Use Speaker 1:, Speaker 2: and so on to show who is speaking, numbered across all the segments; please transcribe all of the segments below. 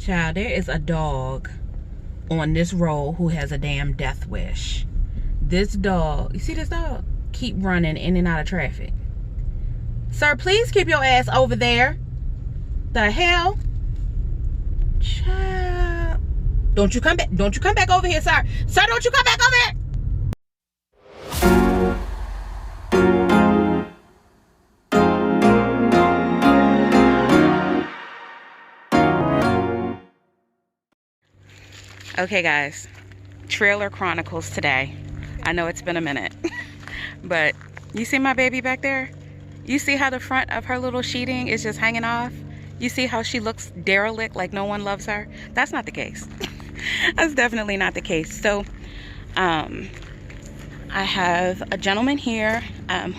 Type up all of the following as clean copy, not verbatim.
Speaker 1: Child, there is a dog on this road who has a damn death wish. This dog, you see this dog? Keep running in and out of traffic. Sir, please keep your ass over there. The hell? Child. Don't you come back. Don't you come back over here, sir. Sir, don't you come back over here. Okay, guys. Trailer Chronicles today. I know it's been a minute. But you see my baby back there? You see how the front of her little sheeting is just hanging off? You see how she looks derelict, like no one loves her? That's not the case. That's definitely not the case. So, I have a gentleman here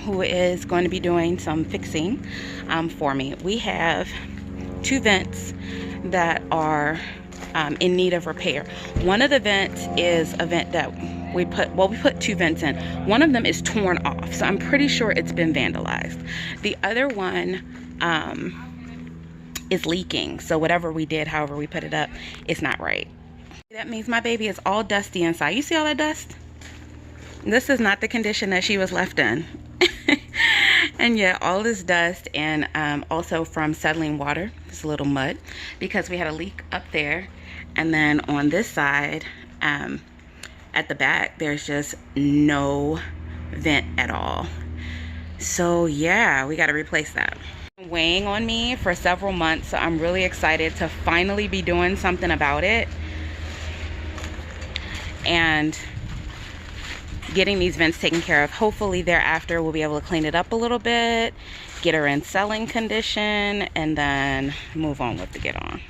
Speaker 1: who is going to be doing some fixing for me. We have two vents that are in need of repair. One of the vents is a vent that we put two vents in. One of them is torn off, so I'm pretty sure it's been vandalized. The other one is leaking, so whatever we did, however we put it up, it's not right. That means my baby is all dusty inside. You see all that dust? This is not the condition that she was left in. And yeah, all this dust, and also from settling water, it's a little mud, because we had a leak up there. And then on this side, at the back, there's just no vent at all. So yeah, we got to replace that. Weighing on me for several months, so I'm really excited to finally be doing something about it and getting these vents taken care of. Hopefully thereafter we'll be able to clean it up a little bit, get her in selling condition, and then move on with the get on.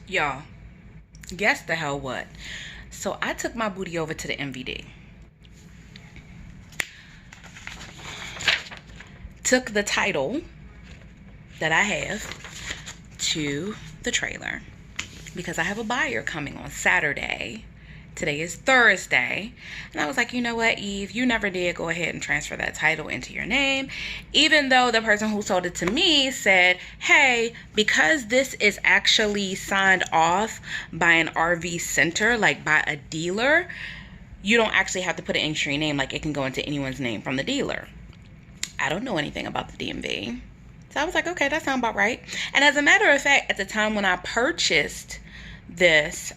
Speaker 1: Y'all, guess the hell what? So I took my booty over to the MVD. Took the title that I have to the trailer because I have a buyer coming on Saturday. Today is Thursday. And I was like, you know what, Eve, you never did go ahead and transfer that title into your name. Even though the person who sold it to me said, hey, because this is actually signed off by an RV center, like by a dealer, you don't actually have to put it into your name. Like it can go into anyone's name from the dealer. I don't know anything about the DMV. So I was like, okay, that sounds about right. And as a matter of fact, at the time when I purchased this,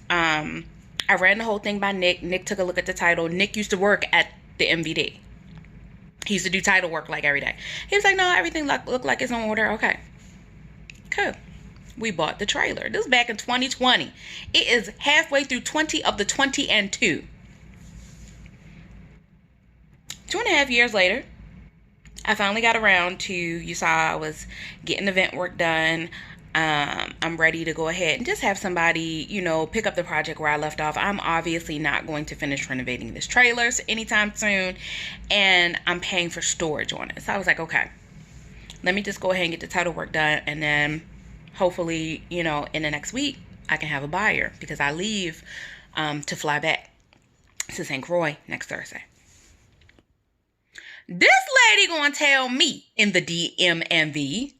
Speaker 1: I ran the whole thing by Nick. Nick took a look at the title. Nick used to work at the MVD. He used to do title work like every day. He was like, no, everything looked like it's in order. Okay, cool. We bought the trailer. This was back in 2020. It is halfway through 20 of the 20 and 2. 2.5 years later, I finally got around to, you saw I was getting the vent work done. I'm ready to go ahead and just have somebody, you know, pick up the project where I left off. I'm obviously not going to finish renovating this trailer anytime soon, and I'm paying for storage on it. So I was like, okay, let me just go ahead and get the title work done, and then hopefully, you know, in the next week, I can have a buyer, because I leave to fly back to St. Croix next Thursday. This lady gonna tell me in the DMV,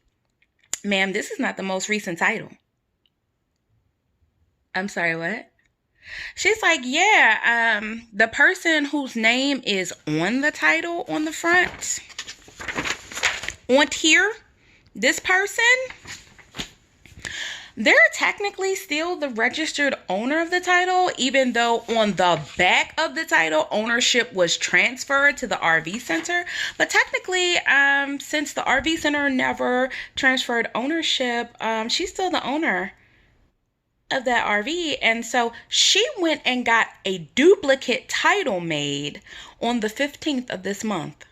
Speaker 1: ma'am, this is not the most recent title. I'm sorry, what? She's like, yeah, the person whose name is on the title on the front, on here, this person, they're technically still the registered owner of the title, even though on the back of the title, ownership was transferred to the RV center. But technically, since the RV center never transferred ownership, she's still the owner of that RV. And so she went and got a duplicate title made on the 15th of this month.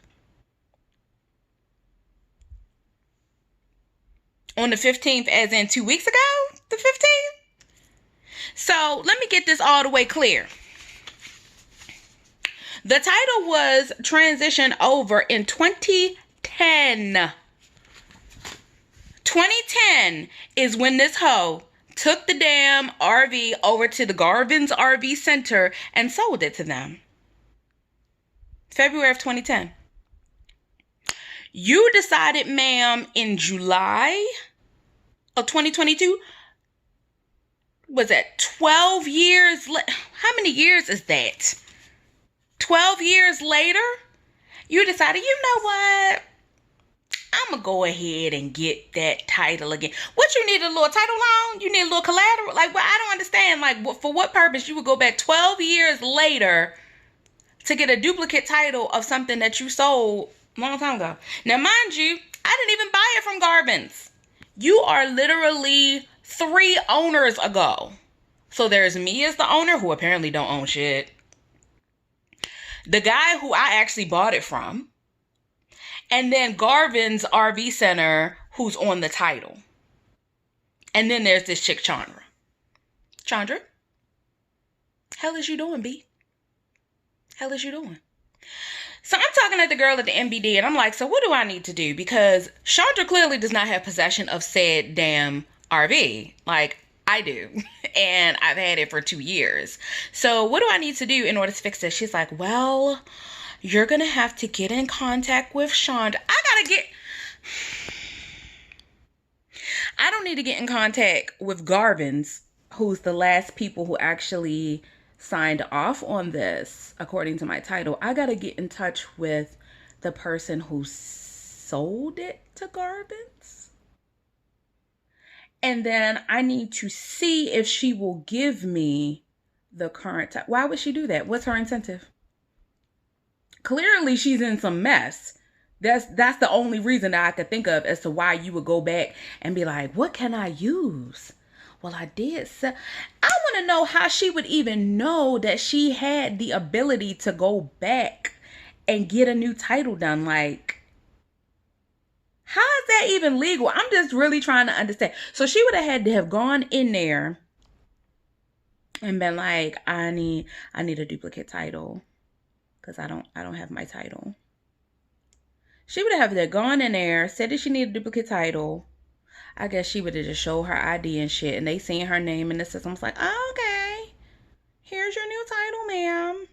Speaker 1: On the 15th, as in 2 weeks ago, the 15th. So let me get this all the way clear. The title was transitioned over in 2010. 2010 is when this hoe took the damn RV over to the Garvin's RV Center and sold it to them. February of 2010. You decided, ma'am, in July of 2022. Was that 12 years? How many years is that? 12 years later, you decided, you know what? I'm going to go ahead and get that title again. What, you need a little title loan? You need a little collateral? Like, well, I don't understand. Like, for what purpose you would go back 12 years later to get a duplicate title of something that you sold a long time ago? Now, mind you, I didn't even buy it from Garvin's. You are literally 3 owners ago. So there's me as the owner, who apparently don't own shit. The guy who I actually bought it from. And then Garvin's RV Center, who's on the title. And then there's this chick, Chandra. Chandra? Hell is you doing, B? Hell is you doing? So I'm talking to the girl at the MBD, and I'm like, so what do I need to do? Because Chandra clearly does not have possession of said damn RV. Like, I do. And I've had it for 2 years. So what do I need to do in order to fix this? She's like, well, you're going to have to get in contact with Chandra. I don't need to get in contact with Garvin's, who's the last people who actually signed off on this, according to my title. I got to get in touch with the person who sold it to Garvin's. And then I need to see if she will give me the current title. Why would she do that? What's her incentive? Clearly, she's in some mess. That's the only reason that I could think of as to why you would go back and be like, what can I use? Well, I did. I want to know how she would even know that she had the ability to go back and get a new title done. Like, how is that even legal? I'm just really trying to understand. So she would have had to have gone in there and been like, I need a duplicate title because I don't have my title. She would have gone in there, said that she needed a duplicate title. I guess she would have just showed her ID and shit, and they seen her name in the system. It's like, oh, okay, here's your new title, ma'am.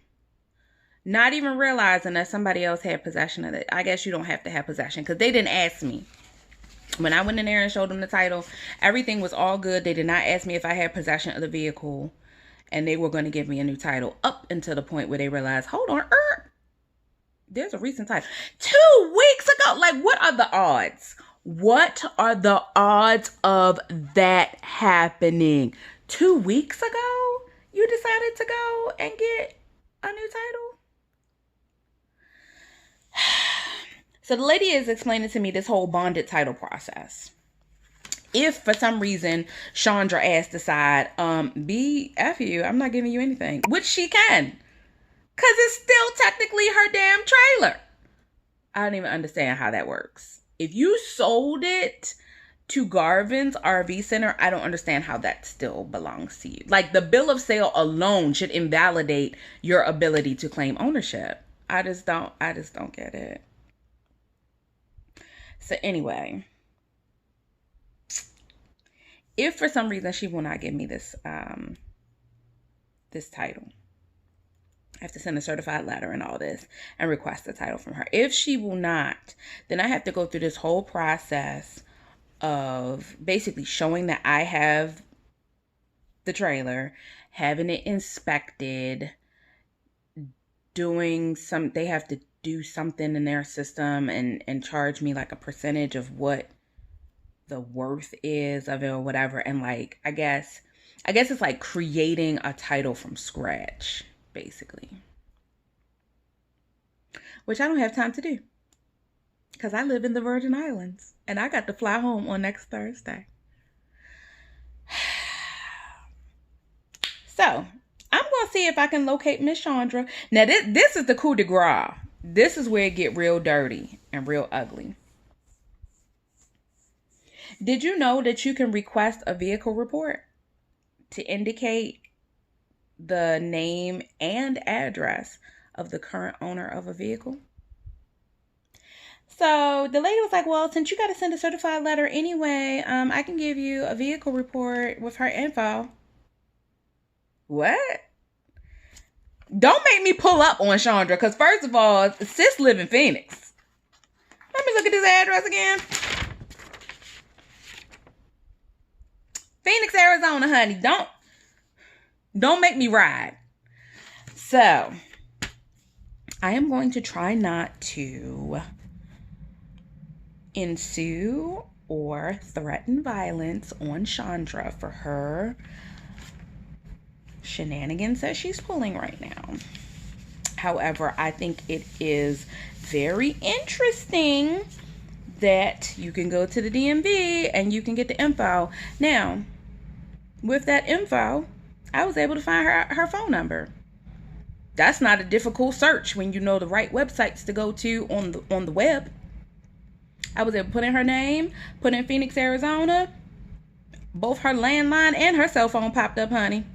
Speaker 1: Not even realizing that somebody else had possession of it. I guess you don't have to have possession because they didn't ask me. When I went in there and showed them the title, everything was all good. They did not ask me if I had possession of the vehicle, and they were going to give me a new title up until the point where they realized, hold on, there's a recent title. 2 weeks ago. Like, what are the odds? What are the odds of that happening? 2 weeks ago, you decided to go and get a new title? So the lady is explaining to me this whole bonded title process. If for some reason Chandra asked the side, F you, I'm not giving you anything, which she can, because it's still technically her damn trailer. I don't even understand how that works. If you sold it to Garvin's RV Center, I don't understand how that still belongs to you. Like, the bill of sale alone should invalidate your ability to claim ownership. I just don't get it. So anyway, if for some reason she will not give me this this title, I have to send a certified letter and all this and request the title from her. If she will not, then I have to go through this whole process of basically showing that I have the trailer, having it inspected, they have to do something in their system and charge me like a percentage of what the worth is of it or whatever. And like, I guess it's like creating a title from scratch, basically, which I don't have time to do because I live in the Virgin Islands and I got to fly home on next Thursday. So I'm going to see if I can locate Miss Chandra. Now, this is the coup de grace. This is where it get real dirty and real ugly. Did you know that you can request a vehicle report to indicate the name and address of the current owner of a vehicle? So the lady was like, well, since you got to send a certified letter anyway, I can give you a vehicle report with her info. What? Don't make me pull up on Chandra, because first of all, sis live in Phoenix. Let me look at this address again. Arizona, honey. Don't make me ride. So, I am going to try not to ensue or threaten violence on Chandra for her shenanigans that she's pulling right now. However, I think it is very interesting that you can go to the DMV and you can get the info. Now, with that info, I was able to find her phone number. That's not a difficult search when you know the right websites to go to on the web. I was able to put in her name, put in Phoenix, Arizona. Both her landline and her cell phone popped up, honey.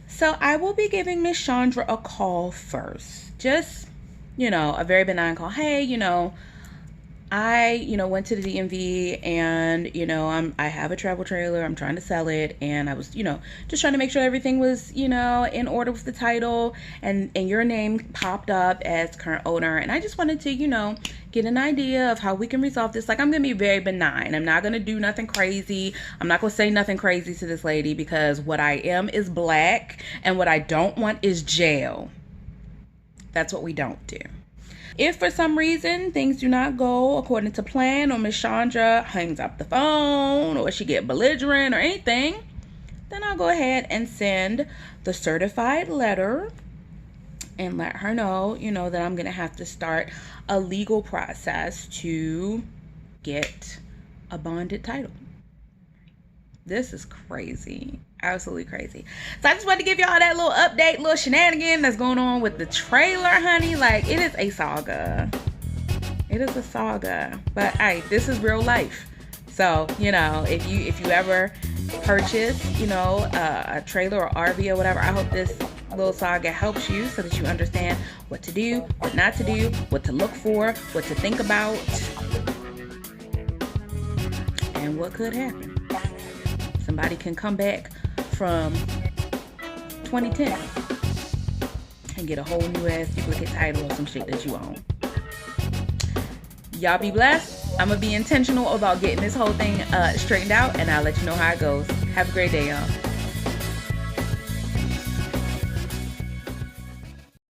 Speaker 1: So I will be giving Miss Chandra a call first. Just, a very benign call. Hey, I, went to the DMV and, I have a travel trailer. I'm trying to sell it. And I was, just trying to make sure everything was, in order with the title. And your name popped up as current owner. And I just wanted to, get an idea of how we can resolve this. Like, I'm going to be very benign. I'm not going to do nothing crazy. I'm not going to say nothing crazy to this lady because what I am is black. And what I don't want is jail. That's what we don't do. If for some reason things do not go according to plan or Miss Chandra hangs up the phone or she get belligerent or anything, then I'll go ahead and send the certified letter and let her know, that I'm going to have to start a legal process to get a bonded title. This is crazy. Absolutely crazy. So I just wanted to give y'all that little update, little shenanigan that's going on with the trailer, honey. Like, it is a saga. It is a saga. But hey, this is real life. So, if you ever purchase, a trailer or RV or whatever, I hope this little saga helps you so that you understand what to do, what not to do, what to look for, what to think about, and what could happen. Somebody can come back from 2010 and get a whole new ass duplicate title or some shit that you own. Y'all be blessed. I'm gonna be intentional about getting this whole thing straightened out, and I'll let you know how it goes. Have a great day, y'all.